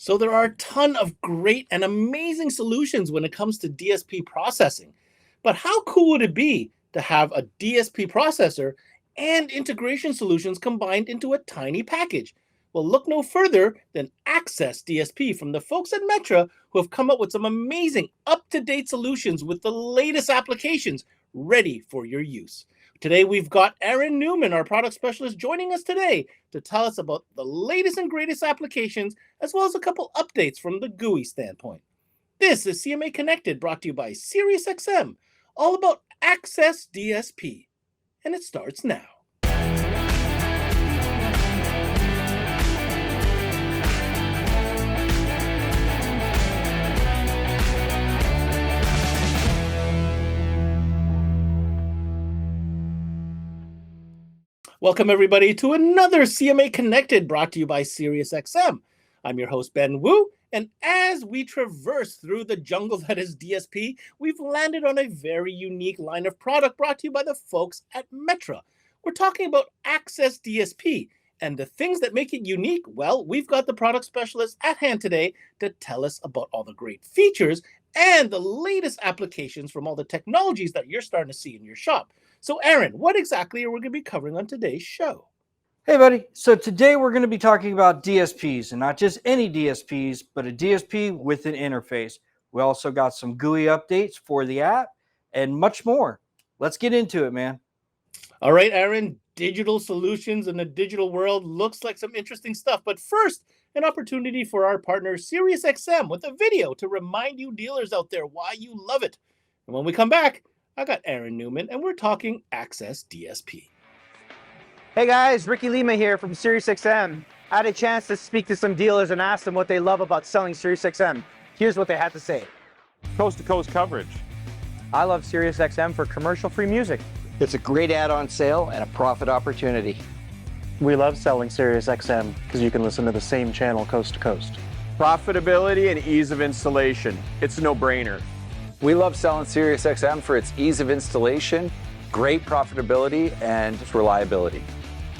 So there are a ton of great and amazing solutions when it comes to DSP processing. But how cool would it be to have a DSP processor and integration solutions combined into a tiny package? Well, look no further than Access DSP from the folks at Metra who have come up with some amazing up-to-date solutions with the latest applications ready for your use. Today, we've got AARON NEWMAN, our product specialist, joining us today to tell us about the latest and greatest applications, as well as a couple updates from the GUI standpoint. This is CMA Connected, brought to you by SiriusXM, all about Access DSP. And it starts now. Welcome, everybody, to another CMA Connected, brought to you by SiriusXM. I'm your host, Ben Wu, and as we traverse through the jungle that is DSP, we've landed on a very unique line of product brought to you by the folks at Metra. We're talking about Access DSP, and the things that make it unique, well, we've got the product specialist at hand today to tell us about all the great features and the latest applications from all the technologies that you're starting to see in your shop. So, AARON, what exactly are we going to be covering on today's show? Hey, buddy. So today we're going to be talking about DSPs, and not just any DSPs, but a DSP with an interface. We also got some GUI updates for the app and much more. Let's get into it, man. All right, AARON, digital solutions in the digital world looks like some interesting stuff. But first, an opportunity for our partner SiriusXM with a video to remind you dealers out there why you love it. And when we come back, I got AARON NEWMAN, and we're talking Access DSP. Hey guys, Ricky Lima here from SiriusXM. I had a chance to speak to some dealers and ask them what they love about selling SiriusXM. Here's what they had to say. Coast-to-coast coverage. I love SiriusXM for commercial-free music. It's a great add-on sale and a profit opportunity. We love selling SiriusXM because you can listen to the same channel coast to coast. Profitability and ease of installation. It's a no-brainer. We love selling SiriusXM for its ease of installation, great profitability, and reliability.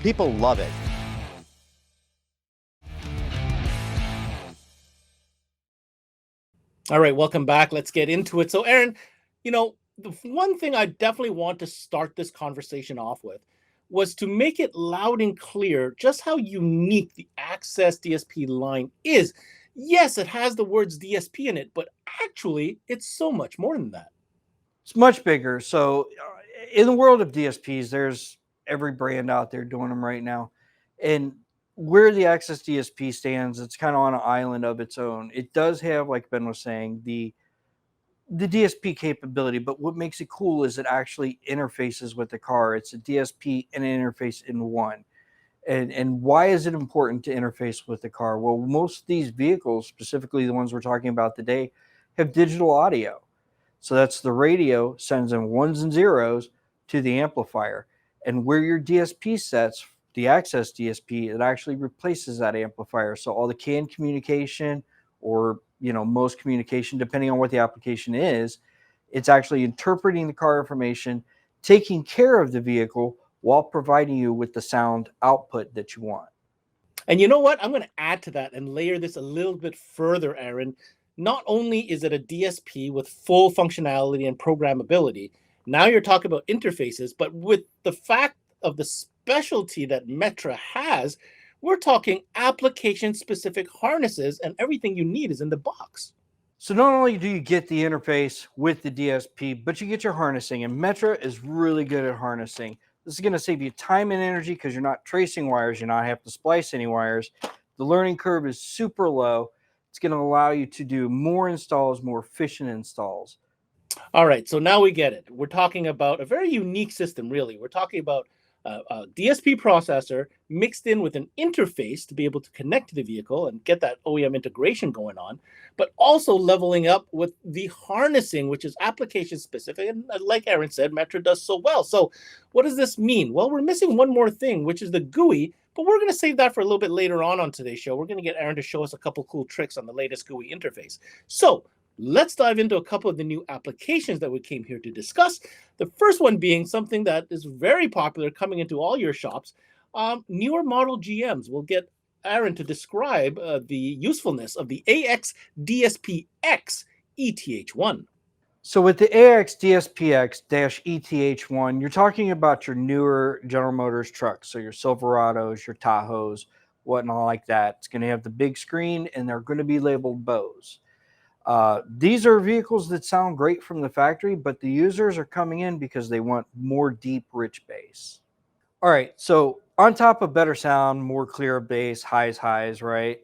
People love it. All right, welcome back. Let's get into it. So, AARON, the one thing I definitely want to start this conversation off with was to make it loud and clear just how unique the Access DSP line is. Yes, it has the words DSP in it, but actually, it's so much more than that. It's much bigger. So in the world of DSPs, there's every brand out there doing them right now. And where the Access DSP stands, it's kind of on an island of its own. It does have, like Ben was saying, the DSP capability, but what makes it cool is it actually interfaces with the car. It's a DSP and an interface in one. And why is it important to interface with the car? Well, most of these vehicles, specifically the ones we're talking about today, have digital audio. So that's the radio sends in ones and zeros to the amplifier. And where your DSP sets, the Access DSP, it actually replaces that amplifier. So all the CAN communication or, most communication, depending on what the application is, it's actually interpreting the car information, taking care of the vehicle, while providing you with the sound output that you want. And you know what? I'm going to add to that and layer this a little bit further, AARON. Not only is it a DSP with full functionality and programmability, now you're talking about interfaces, but with the fact of the specialty that Metra has, we're talking application-specific harnesses, and everything you need is in the box. So not only do you get the interface with the DSP, but you get your harnessing, and Metra is really good at harnessing. This is going to save you time and energy because you're not tracing wires. You're not having to splice any wires. The learning curve is super low. It's going to allow you to do more installs, more efficient installs. All right, so now we get it. We're talking about a very unique system, really. We're talking about a DSP processor mixed in with an interface to be able to connect to the vehicle and get that OEM integration going on, but also leveling up with the harnessing, which is application specific. And like AARON said, Metra does so well. So what does this mean? Well, we're missing one more thing, which is the GUI, but we're going to save that for a little bit later on today's show. We're going to get AARON to show us a couple cool tricks on the latest GUI interface. So let's dive into a couple of the new applications that we came here to discuss. The first one being something that is very popular coming into all your shops. Newer model GMs will get Aaron to describe the usefulness of the AX DSP-X ETH1. So with the AX DSPX-ETH1, you're talking about your newer General Motors trucks. So your Silverados, your Tahoes, whatnot like that. It's going to have the big screen and they're going to be labeled Bose. These are vehicles that sound great from the factory, but the users are coming in because they want more deep, rich bass. All right, so on top of better sound, more clear bass, highs, right?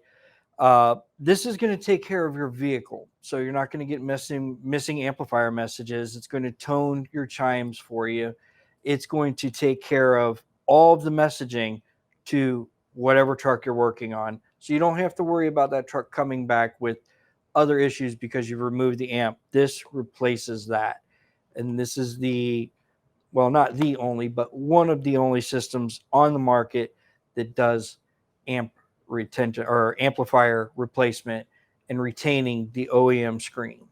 This is going to take care of your vehicle. So you're not going to get missing amplifier messages. It's going to tone your chimes for you. It's going to take care of all of the messaging to whatever truck you're working on. So you don't have to worry about that truck coming back with other issues because you've removed the amp. This replaces that. And this is not the only, but one of the only systems on the market that does amp retention or amplifier replacement and retaining the OEM screen.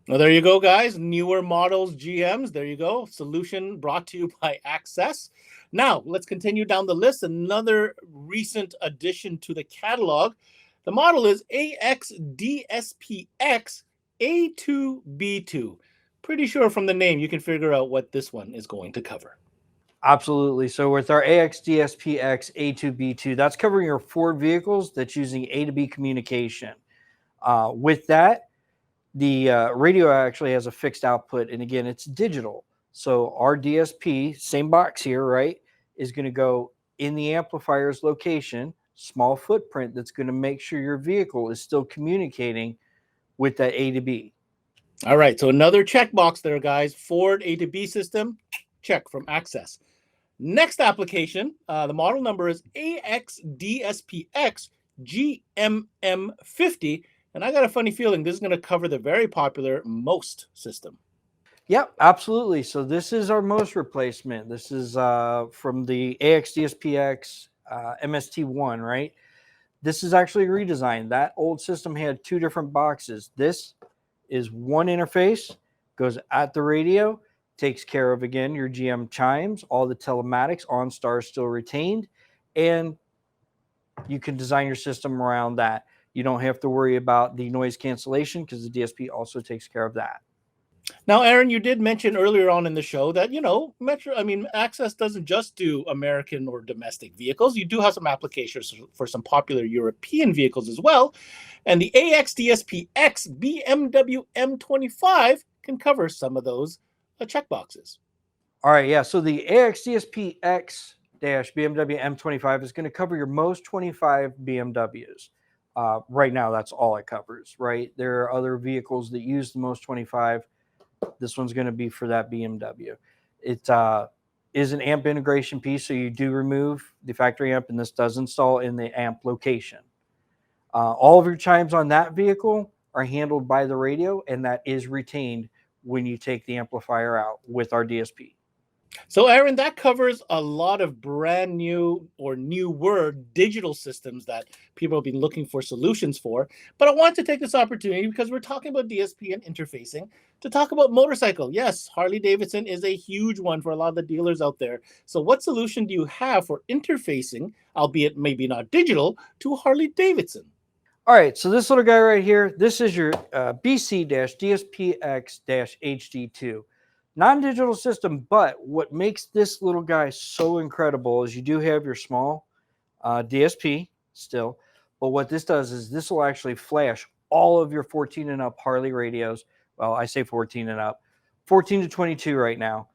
Well, there you go, guys. Newer models, GMs. There you go. Solution brought to you by Axxess. Now, let's continue down the list. Another recent addition to the catalog. The model is AX-DSPX A2B2. Pretty sure from the name you can figure out what this one is going to cover. Absolutely. So with our AX-DSPX A2B2, that's covering your Ford vehicles that's using A to B communication. With that, the radio actually has a fixed output, and again, it's digital. So our DSP, same box here, right, is going to go in the amplifier's location, small footprint that's going to make sure your vehicle is still communicating with that A to B. All right, so another checkbox there, guys. Ford A to B system, check from Axxess. Next application, the model number is AX-DSPX GMM50. And I got a funny feeling this is going to cover the very popular MOST system. Yep, absolutely. So this is our MOST replacement. This is from the AX-DSPX MST1, right? This is actually redesigned. That old system had two different boxes. This is one interface, goes at the radio, takes care of, again, your GM chimes, all the telematics, OnStar still retained, and you can design your system around that. You don't have to worry about the noise cancellation because the DSP also takes care of that. Now, Aaron, you did mention earlier on in the show that, Axxess doesn't just do American or domestic vehicles. You do have some applications for some popular European vehicles as well. And the AX-DSPX BMW M25 can cover some of those checkboxes. All right, yeah. So the AX-DSPX BMW M25 is going to cover your most 25 BMWs. Right now, that's all it covers, right? There are other vehicles that use the most 25. This one's going to be for that BMW. It is an amp integration piece, so you do remove the factory amp, and this does install in the amp location. All of your chimes on that vehicle are handled by the radio, and that is retained when you take the amplifier out with our DSP. So, Aaron, that covers a lot of brand new or newer digital systems that people have been looking for solutions for. But I want to take this opportunity, because we're talking about DSP and interfacing, to talk about motorcycle. Yes, Harley-Davidson is a huge one for a lot of the dealers out there. So what solution do you have for interfacing, albeit maybe not digital, to Harley-Davidson? All right, so this little guy right here, this is your BC-DSPX-HD2. Non-digital system, but what makes this little guy so incredible is you do have your small DSP still, but what this does is this will actually flash all of your 14 and up Harley radios. Well, I say 14 and up, 14 to 22 right now,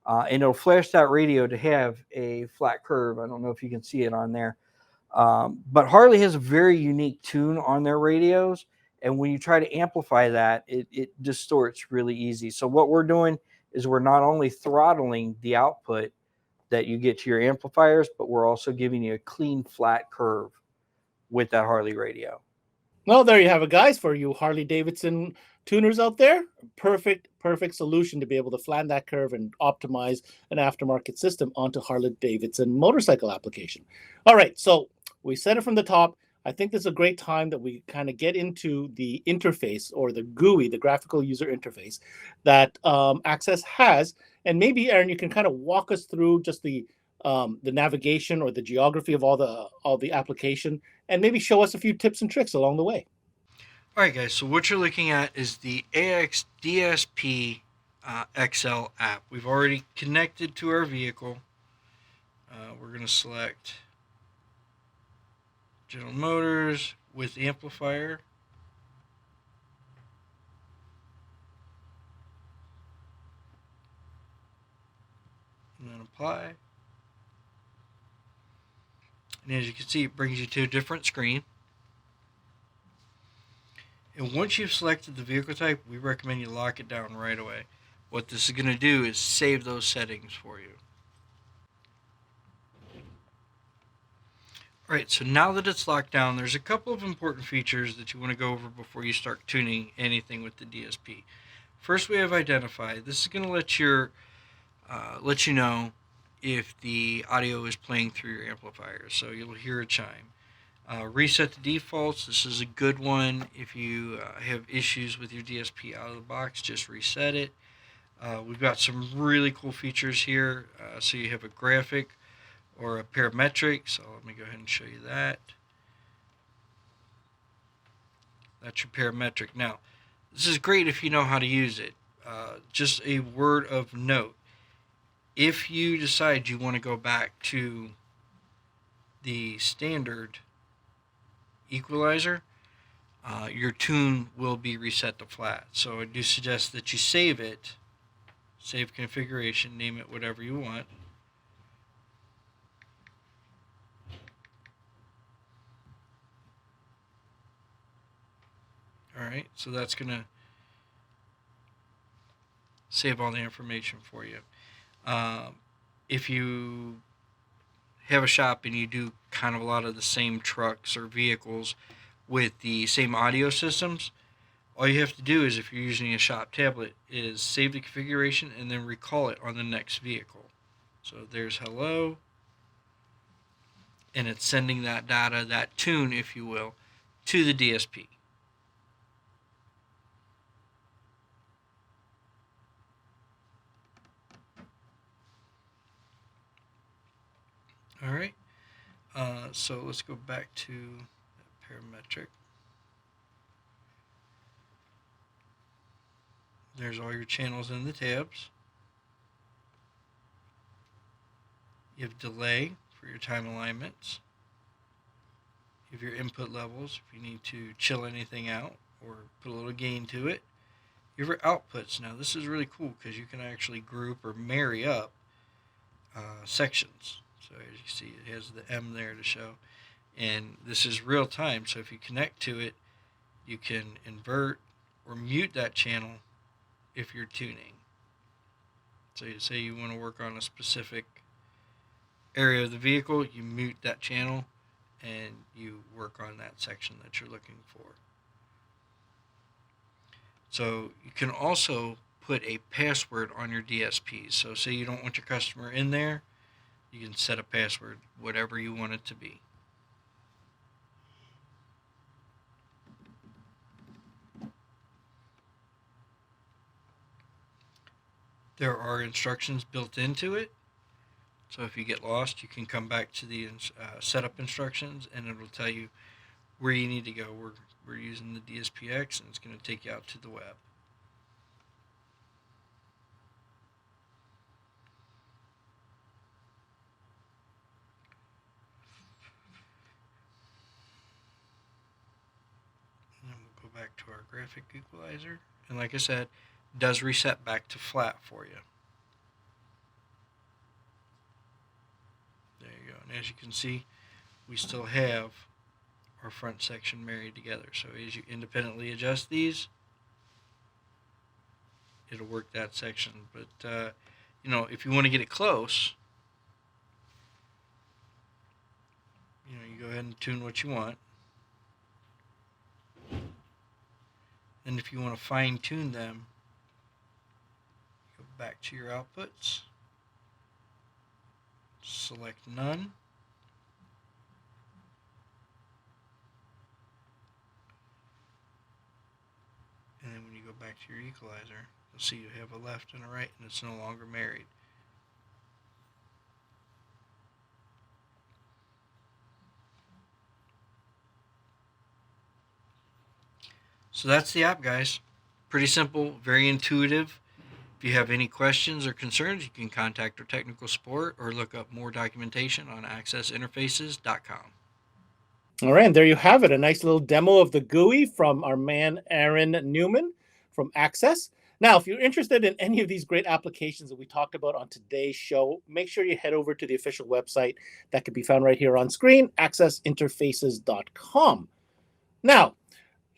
and it'll flash that radio to have a flat curve. I don't know if you can see it on there, but Harley has a very unique tune on their radios, and when you try to amplify that, it distorts really easy. So what we're doing is we're not only throttling the output that you get to your amplifiers, but we're also giving you a clean, flat curve with that Harley radio. Well, there you have it, guys, for you Harley-Davidson tuners out there. Perfect solution to be able to flatten that curve and optimize an aftermarket system onto Harley-Davidson motorcycle application. All right, so we said it from the top. I think this is a great time that we kind of get into the interface, or the GUI, the graphical user interface, that Axxess has. And maybe, Aaron, you can kind of walk us through just the navigation or the geography of all the application, and maybe show us a few tips and tricks along the way. All right, guys, so what you're looking at is the AX DSP XL app. We've already connected to our vehicle. We're going to select General Motors with amplifier. And then apply. And as you can see, it brings you to a different screen. And once you've selected the vehicle type, we recommend you lock it down right away. What this is going to do is save those settings for you. Alright, so now that it's locked down, there's a couple of important features that you want to go over before you start tuning anything with the DSP. First, we have Identify. This is going to let you know if the audio is playing through your amplifier, so you'll hear a chime. Reset the defaults. This is a good one. If you have issues with your DSP out of the box, just reset it. We've got some really cool features here. So you have a graphic or a parametric. So let me go ahead and show you that. That's your parametric. Now, this is great if you know how to use it. Just a word of note. If you decide you want to go back to the standard equalizer, your tune will be reset to flat. So I do suggest that you save it, save configuration, name it whatever you want. Alright, so that's going to save all the information for you. If you have a shop and you do kind of a lot of the same trucks or vehicles with the same audio systems, all you have to do is, if you're using a shop tablet, is save the configuration and then recall it on the next vehicle. So there's hello, and it's sending that data, that tune, if you will, to the DSP. All right. So let's go back to that parametric. There's all your channels in the tabs. You have delay for your time alignments. You have your input levels if you need to chill anything out or put a little gain to it. You have your outputs. Now this is really cool because you can actually group or marry up sections. So as you see, it has the M there to show. And this is real time, so if you connect to it, you can invert or mute that channel if you're tuning. So you say you want to work on a specific area of the vehicle, you mute that channel and you work on that section that you're looking for. So you can also put a password on your DSP. So say you don't want your customer in there, you can set a password, whatever you want it to be. There are instructions built into it. So if you get lost, you can come back to the setup instructions and it will tell you where you need to go. We're using the DSPX and it's going to take you out to the web. And then we'll go back to our graphic equalizer. And like I said, it does reset back to flat for you. There you go. And as you can see, we still have our front section married together. So as you independently adjust these, it'll work that section. But you know, if you want to get it close, you know, you go ahead and tune what you want. And if you want to fine tune them, go back to your outputs, select none. And then when you go back to your equalizer, you'll see you have a left and a right and it's no longer married. So that's the app, guys. Pretty simple, very intuitive. If you have any questions or concerns, you can contact our technical support or look up more documentation on accessinterfaces.com. All right, and there you have it, a nice little demo of the GUI from our man AARON NEWMAN from Axxess. Now, if you're interested in any of these great applications that we talked about on today's show, make sure you head over to the official website that can be found right here on screen, accessinterfaces.com. Now,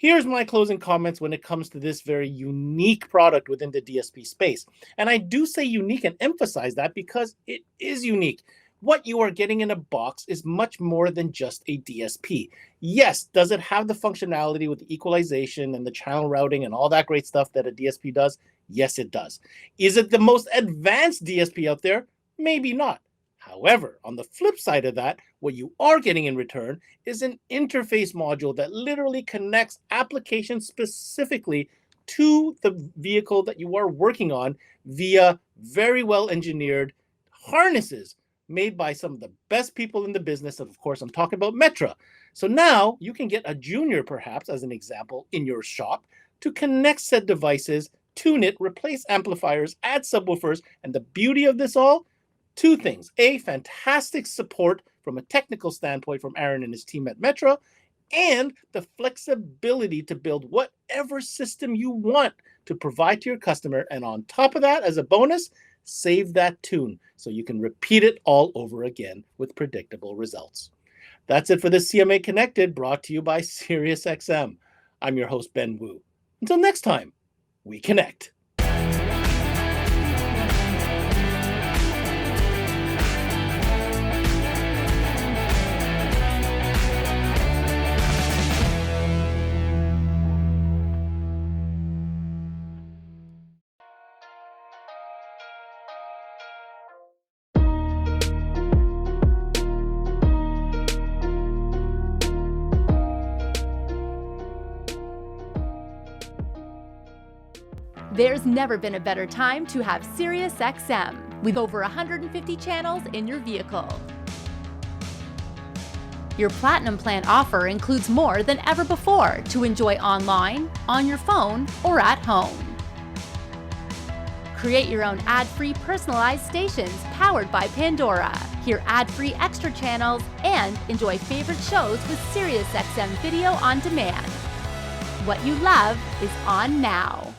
here's my closing comments when it comes to this very unique product within the DSP space. And I do say unique and emphasize that because it is unique. What you are getting in a box is much more than just a DSP. Yes, does it have the functionality with the equalization and the channel routing and all that great stuff that a DSP does? Yes, it does. Is it the most advanced DSP out there? Maybe not. However, on the flip side of that, what you are getting in return is an interface module that literally connects applications specifically to the vehicle that you are working on via very well engineered harnesses made by some of the best people in the business. Of course, I'm talking about Metra. So now you can get a junior, perhaps, as an example, in your shop to connect said devices, tune it, replace amplifiers, add subwoofers, and the beauty of this all, two things. A, fantastic support from a technical standpoint from AARON and his team at Metra, and the flexibility to build whatever system you want to provide to your customer. And on top of that, as a bonus, save that tune so you can repeat it all over again with predictable results. That's it for this CMA Connected, brought to you by SiriusXM. I'm your host, Ben Wu. Until next time, we connect. There's never been a better time to have SiriusXM with over 150 channels in your vehicle. Your Platinum Plan offer includes more than ever before to enjoy online, on your phone, or at home. Create your own ad-free personalized stations powered by Pandora. Hear ad-free extra channels and enjoy favorite shows with SiriusXM Video on Demand. What you love is on now.